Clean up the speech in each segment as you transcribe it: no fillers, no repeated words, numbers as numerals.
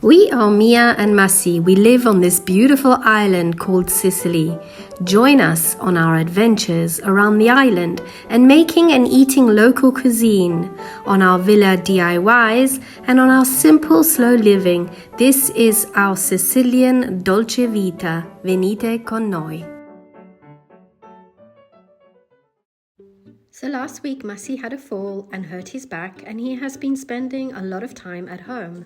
We are Mia and Massi. We live on this beautiful island called Sicily. Join us on our adventures around the island and making and eating local cuisine, on our villa D.I.Ys and on our simple, slow living. This is our Sicilian Dolce vita. Venite con noi. So last week Massi had a fall and hurt his back, and he has been spending a lot of time at home.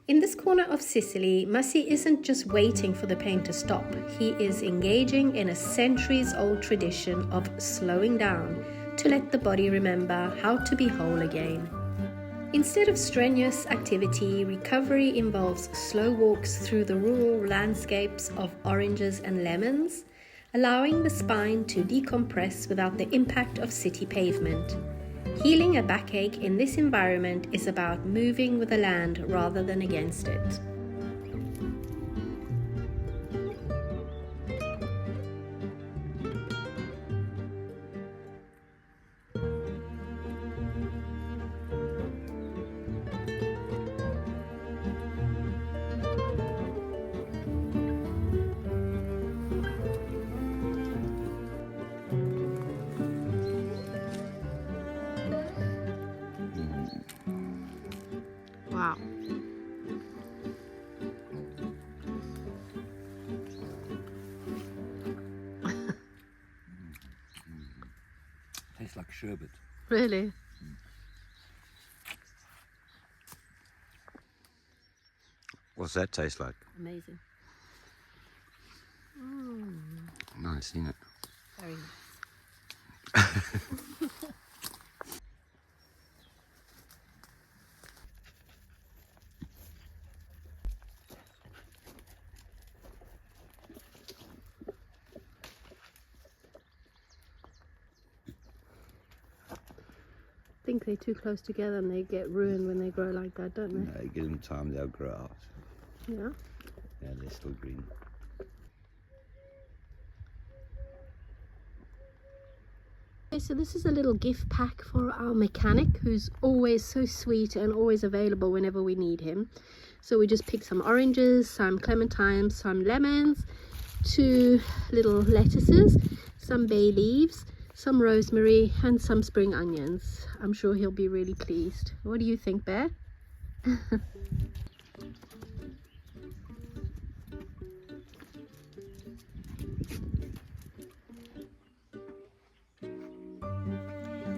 In this corner of Sicily, Massi isn't just waiting for the pain to stop. He is engaging in a centuries-old tradition of slowing down to let the body remember how to be whole again. Instead of strenuous activity, recovery involves slow walks through the rural landscapes of oranges and lemons, allowing the spine to decompress without the impact of city pavement. Healing a backache in this environment is about moving with the land rather than against it. Wow. Tastes like sherbet. Really? What's that taste like? Amazing. Nice, isn't it? Very nice. I think they're too close together and they get ruined when they grow like that, don't they? No, give them time, they'll grow out. Yeah. Yeah, they're still green. Okay, so this is a little gift pack for our mechanic, who's always so sweet and always available whenever we need him. So we just picked some oranges, some clementines, some lemons, 2 little lettuces, some bay leaves, some rosemary and some spring onions. I'm sure he'll be really pleased. What do you think, Bear?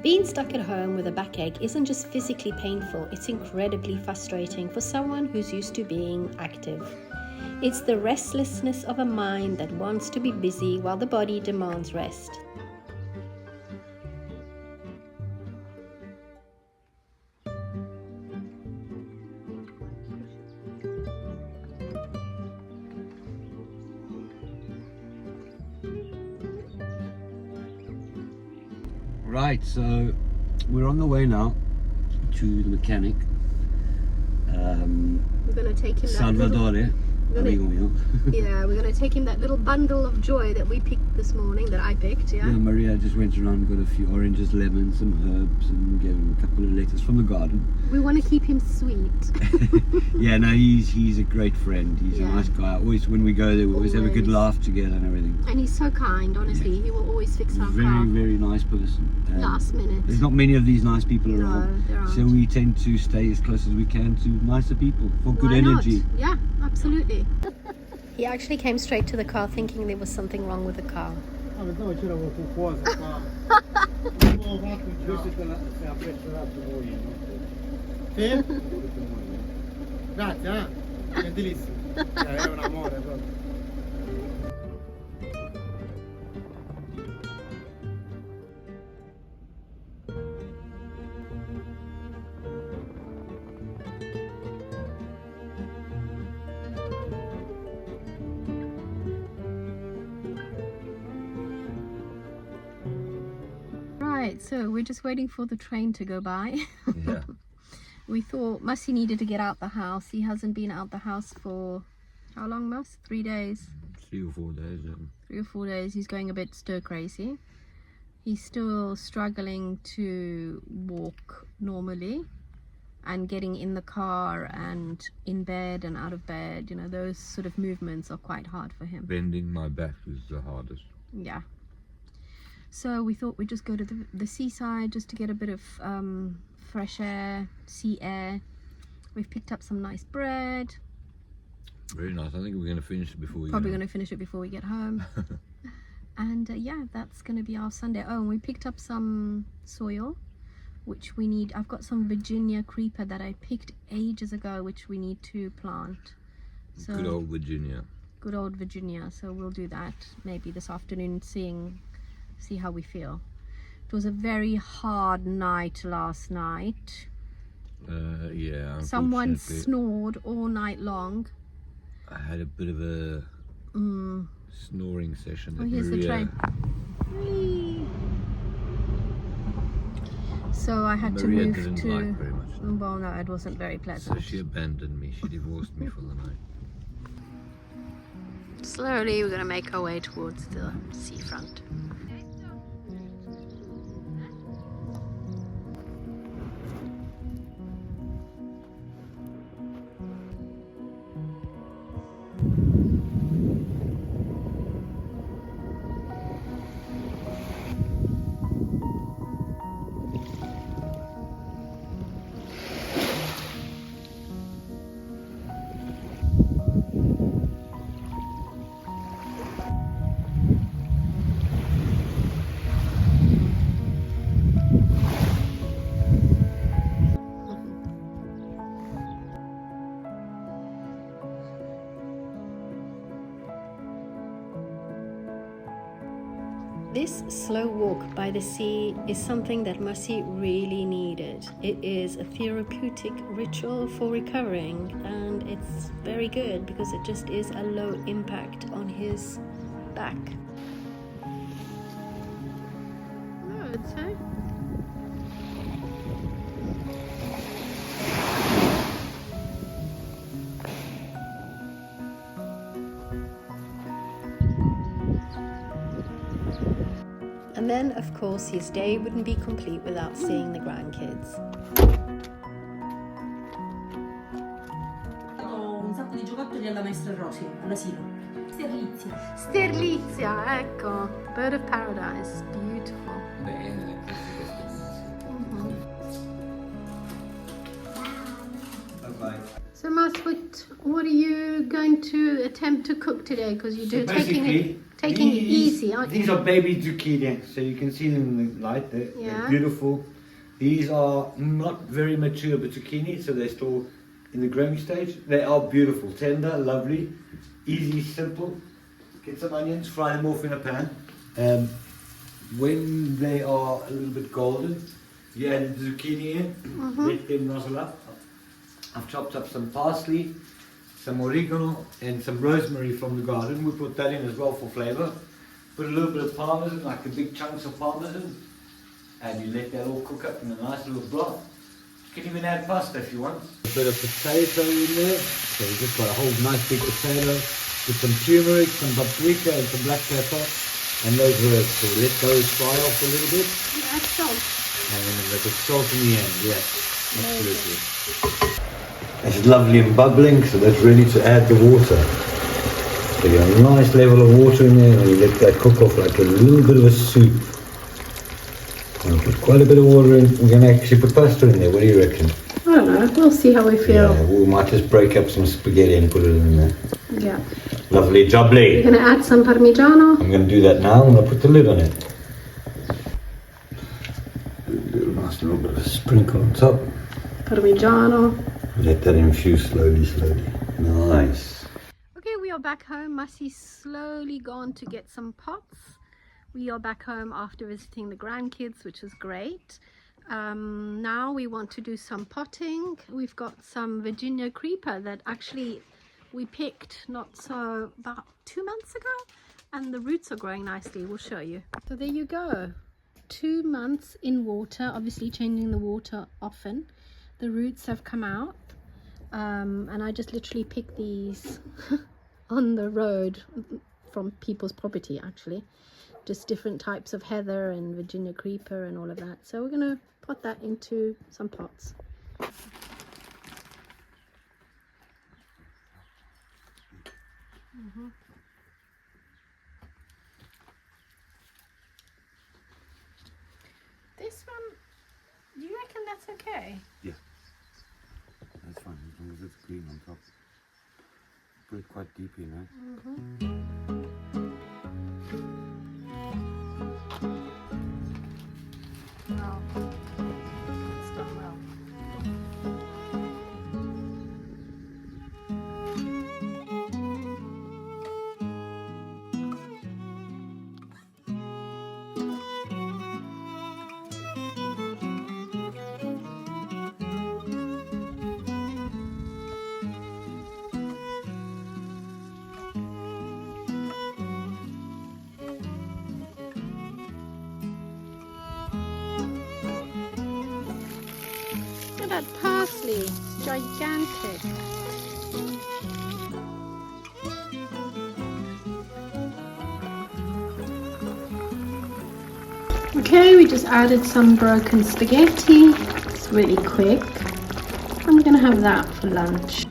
Being stuck at home with a backache isn't just physically painful, it's incredibly frustrating for someone who's used to being active. It's the restlessness of a mind that wants to be busy while the body demands rest. Right, so we're on the way now to the mechanic. We're going to take him Salvatore, amigo mio. Yeah, we're going to take him that little bundle of joy that we picked this morning, that I picked, yeah? Yeah, Maria just went around and got a few oranges, lemons, some herbs, and gave him a couple of lettuce from the garden. We want to keep him sweet. Yeah, no, he's a great friend. He's a nice guy. Always, when we go there, we always have a good laugh together and everything. And he's so kind, honestly. Yeah. He will always fix our very, car. Very nice person. Last minute. There's not many of these nice people around. No, there aren't. So we tend to stay as close as we can to nicer people for good Why energy. not? Yeah, absolutely. He actually came straight to the car thinking there was something wrong with the car. No, c'era qualcosa qua. Questo è affezionato voi, no? Sì? Grazie, gentilissimo. È un amore proprio. Right, so we're just waiting for the train to go by. Yeah. We thought Massi needed to get out the house. He hasn't been out the house for how long, Mas? 3 days? 3 or 4 days. 3 or 4 days. He's going a bit stir crazy. He's still struggling to walk normally. and getting in the car and in bed and out of bed, you know, those sort of movements are quite hard for him. Bending my back is the hardest. Yeah. So we thought we'd just go to the seaside just to get a bit of fresh air, sea air. We've picked up some nice bread. Very nice. I think we're going to finish it before we Probably get going to finish it before we get home. And yeah, that's going to be our Sunday. Oh, and we picked up some soil, which we need. I've got some Virginia creeper that I picked ages ago, which we need to plant. So Good old Virginia. Good old Virginia. So we'll do that maybe this afternoon, see how we feel. It was a very hard night last night. Yeah. Someone unfortunately, snored all night long. I had a bit of a snoring session. Oh, at here's the Maria. train. Whee! So I had Maria to move didn't to. like very much. Well, no, it wasn't very So pleasant. she abandoned me. She divorced me for the night. Slowly, we're going to make our way towards the seafront. This slow walk by the sea is something that Massi really needed. It is a therapeutic ritual for recovering, and it's very good because it just is a low impact on his back. Roads, huh? And then, of course, his day wouldn't be complete without seeing the grandkids. Ho un sacco di giocattoli alla maestra Rosi, all'asilo. Sterlizia. Sterlizia, ecco. Bird of paradise. Beautiful. Bye-bye. So, Mas, what are you going to attempt to cook today? Because you're taking it easy, aren't you? These are baby zucchini, so you can see them in the light. They're Yeah. beautiful. These are not very mature but zucchini, so they're still in the growing stage. They are beautiful, tender, lovely, easy, simple. Get some onions, fry them off in a pan. When they are a little bit golden, you add the zucchini in, let them nozzle up. I've chopped up some parsley, some oregano and some rosemary from the garden. We put that in as well for flavour. Put a little bit of parmesan, like the big chunks of parmesan, and you let that all cook up in a nice little broth. You can even add pasta if you want. A bit of potato in there, so you just got a whole nice big potato with some turmeric, some paprika and some black pepper and those herbs. So let those fry off a little bit Add salt. and then a bit of salt in the end, yes, absolutely. It's lovely and bubbling, so that's ready to add the water. So you have a nice level of water in there and you let that cook off like a little bit of a soup. I'll put quite a bit of water in. We're going to actually put pasta in there. What do you reckon? I don't know. We'll see how we feel. Yeah, we might just break up some spaghetti and put it in there. Yeah. Lovely, You're jubbly. going to add some parmigiano. I'm going to do that now. I'm going to put the lid on it. Do a nice little bit of a sprinkle on top. Parmigiano. Let that infuse slowly, slowly. Nice. Okay, we are back home. Massi's slowly gone to get some pots. We are back home after visiting the grandkids, which was great. Now we want to do some potting. We've got some Virginia creeper that actually we picked about 2 months ago, and the roots are growing nicely. We'll show you. So there you go. 2 months in water, obviously changing the water often. The roots have come out, and I just literally picked these on the road from people's property, actually. Just different types of heather and Virginia creeper and all of that. So we're gonna pot that into some pots. This one, do you reckon that's okay? Yeah. That's fine, as long as it's green on top. Put it quite deep, you know. Wow. It's done well. Look at that parsley, it's gigantic. Okay, we just added some broken spaghetti. It's really quick. I'm gonna have that for lunch.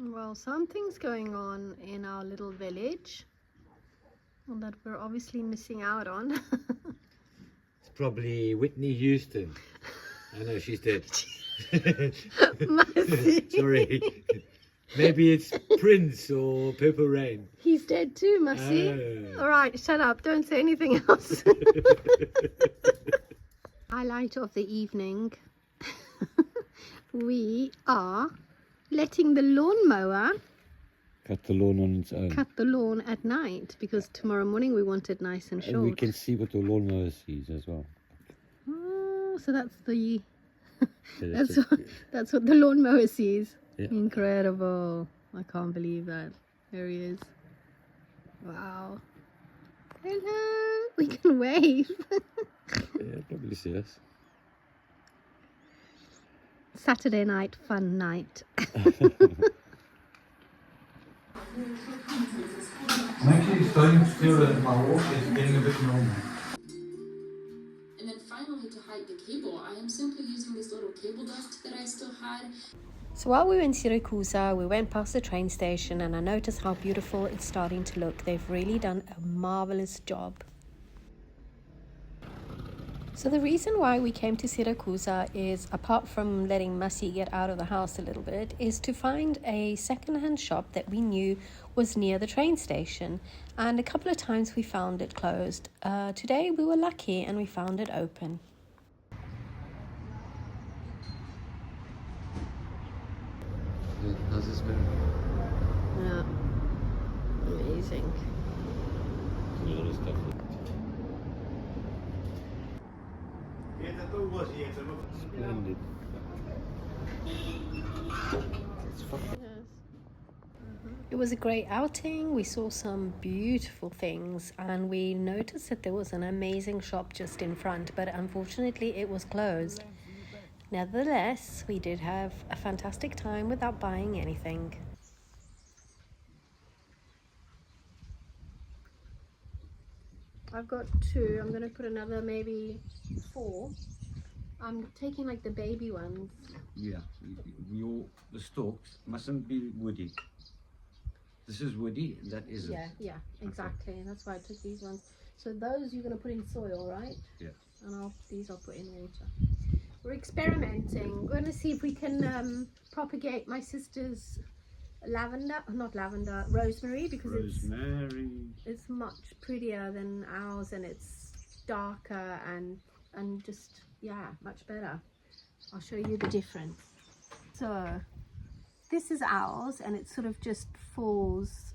Well, something's going on in our little village that we're obviously missing out on. It's probably Whitney Houston. I know she's dead. Massi. Sorry. Maybe it's Prince or Purple Rain. He's dead too, Massi. Oh. All right, shut up. Don't say anything else. Highlight of the evening. We are letting the lawnmower Cut the lawn on its own. cut the lawn at night because tomorrow morning we want it nice and short. And we can see what the lawnmower sees as well. Oh, so that's the So that's what the lawnmower sees. Yeah. Incredible. I can't believe that. There he is. Wow. Hello. We can wave. yeah, probably see us. Saturday night, fun night. I'm actually starting to feel that my walk is getting a bit normal. And then finally, to hide the cable, I am simply using this little cable dust that I still had. So while we were in Syracuse, we went past the train station and I noticed how beautiful it's starting to look. They've really done a marvelous job. So the reason why we came to Syracuse is, apart from letting Massi get out of the house a little bit, is to find a second-hand shop that we knew was near the train station. And a couple of times we found it closed. Today we were lucky and we found it open. How's this smell? Yeah, amazing. A lot of stuff. Splendid. It's fucking. It was a great outing. We saw some beautiful things and we noticed that there was an amazing shop just in front, but unfortunately it was closed. Nevertheless, we did have a fantastic time without buying anything. I've got 2. I'm going to put another maybe 4. I'm taking like the baby ones. Yeah, the stalks mustn't be woody. This is woody, that isn't. Yeah, exactly. Okay. That's why I took these ones. So those you're going to put in soil, right? Yeah. And these I'll put in later. We're experimenting. We're going to see if we can propagate my sister's rosemary, because it's much prettier than ours and it's darker and just, yeah, much better. I'll show you the difference. So this is ours and it sort of just falls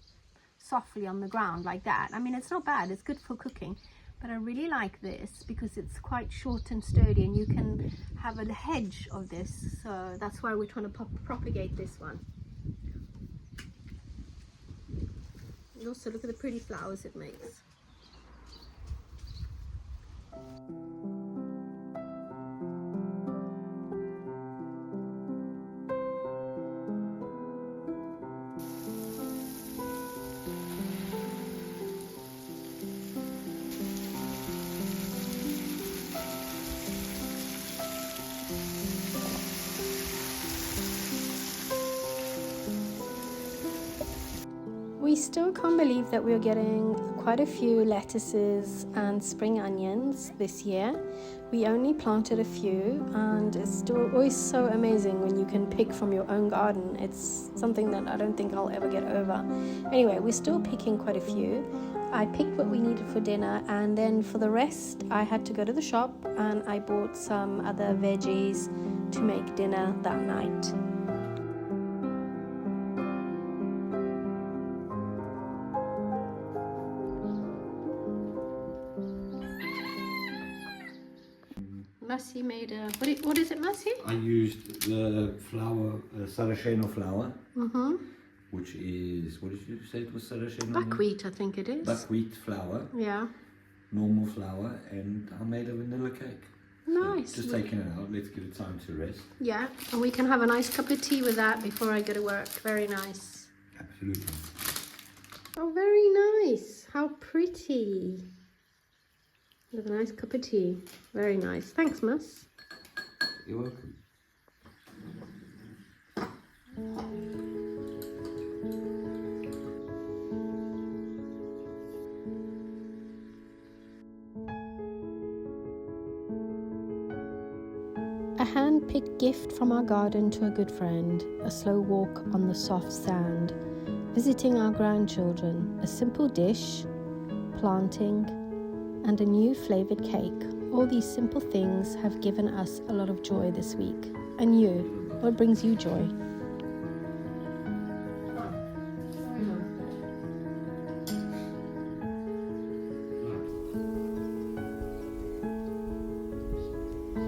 softly on the ground like that. I mean, it's not bad, it's good for cooking, but I really like this because it's quite short and sturdy and you can have a hedge of this. So that's why we're trying to propagate this one. And also look at the pretty flowers it makes. We still can't believe that we're getting quite a few lettuces and spring onions this year. We only planted a few, and it's still always so amazing when you can pick from your own garden. It's something that I don't think I'll ever get over. Anyway, we're still picking quite a few. I picked what we needed for dinner, and then for the rest I had to go to the shop and I bought some other veggies to make dinner that night. Massi made a, what is it, Massi? I used the flour, Saraceno flour, which is, what did you say it was Saraceno? Buckwheat, I think it is. Buckwheat flour, Yeah. normal flour, and I made a vanilla cake. Nice. So just taking it out, let's give it time to rest. Yeah, and we can have a nice cup of tea with that before I go to work. Very nice. Absolutely. Oh, very nice. How pretty. With a nice cup of tea. Very nice. Thanks, Mas. You're welcome. A hand-picked gift from our garden to a good friend, a slow walk on the soft sand, visiting our grandchildren, a simple dish, planting, and a new flavoured cake. All these simple things have given us a lot of joy this week. And you, what brings you joy?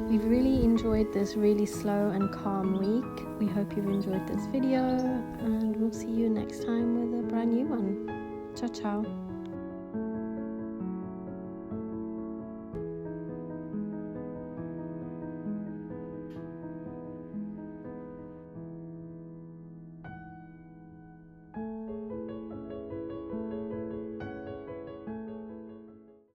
We've really enjoyed this really slow and calm week. We hope you've enjoyed this video, and we'll see you next time with a brand new one. Ciao, ciao.